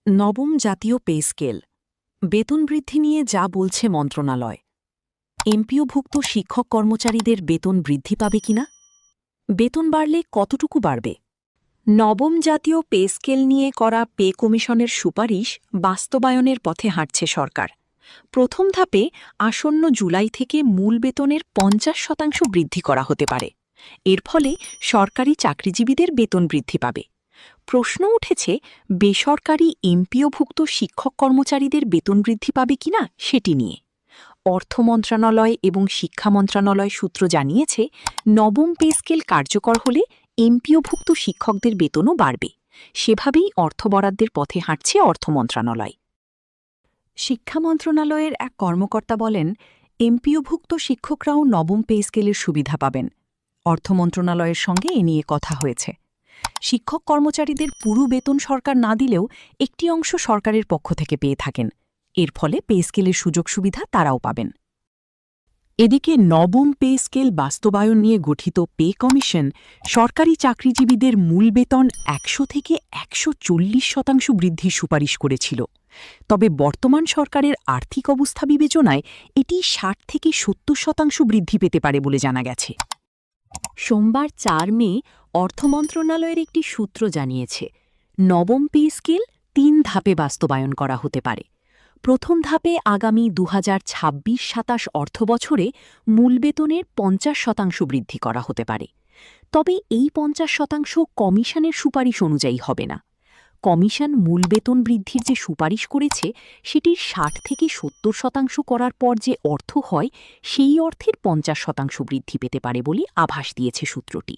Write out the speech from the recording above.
নবম জাতীয় pay scale বেতন বৃদ্ধি নিয়ে যা বলছে মন্ত্রণালয়। এমপিওভুক্ত শিক্ষক কর্মচারীদের বেতন বৃদ্ধি পাবে কিনা, বেতন বাড়লে কতটুকু বাড়বে? নবম জাতীয় পে স্কেল নিয়ে করা পে কমিশনের সুপারিশ বাস্তবায়নের পথে হাঁটছে সরকার। প্রথম ধাপে আসন্ন জুলাই থেকে মূল বেতনের ৫০% বৃদ্ধি করা হতে পারে। এর ফলে সরকারি চাকরিজীবীদের বেতন বৃদ্ধি পাবে। প্রশ্ন উঠেছে, বেসরকারি এমপিওভুক্ত শিক্ষক কর্মচারীদের বেতন বৃদ্ধি পাবে কিনা সেটি নিয়ে। অর্থ মন্ত্রণালয় এবং শিক্ষা মন্ত্রণালয় সূত্র জানিয়েছে, নবম পে স্কেল কার্যকর হলে এমপিওভুক্ত শিক্ষকদের বেতনও বাড়বে। সেভাবেই অর্থ বরাদ্দের পথে হাঁটছে অর্থ মন্ত্রণালয়। শিক্ষা মন্ত্রণালয়ের এক কর্মকর্তা বলেন, এমপিওভুক্ত শিক্ষকরাও নবম পে স্কেলের সুবিধা পাবেন। অর্থ মন্ত্রণালয়ের সঙ্গে এ নিয়ে কথা হয়েছে। শিক্ষক কর্মচারীদের পুরো বেতন সরকার না দিলেও একটি অংশ সরকারের পক্ষ থেকে পেয়ে থাকেন। এর ফলে পে স্কেলের সুযোগ সুবিধা তারাও পাবেন। এদিকে নবম পে স্কেল বাস্তবায়ন নিয়ে গঠিত পে কমিশন সরকারি চাকরিজীবীদের মূল বেতন ১০০ থেকে ১৪০% বৃদ্ধির সুপারিশ করেছিল। তবে বর্তমান সরকারের আর্থিক অবস্থা বিবেচনায় এটি ৬০ থেকে ৭০% বৃদ্ধি পেতে পারে বলে জানা গেছে। সোমবার ৪ মে অর্থ মন্ত্রণালয়ের একটি সূত্র জানিয়েছে, নবম পে স্কেল ৩ ধাপে বাস্তবায়ন করা হতে পারে। প্রথম ধাপে আগামী ২০২৬-২৭ অর্থবছরে মূল বেতনের ৫০% বৃদ্ধি করা হতে পারে। তবে এই ৫০% কমিশনের সুপারিশ অনুযায়ী হবে না। কমিশন মূল বেতন বৃদ্ধির যে সুপারিশ করেছে সেটির ৬০ থেকে ৭০% করার পর যে অর্থ হয় সেই অর্থের ৫০% বৃদ্ধি পেতে পারে বলে আভাস দিয়েছে সূত্রটি।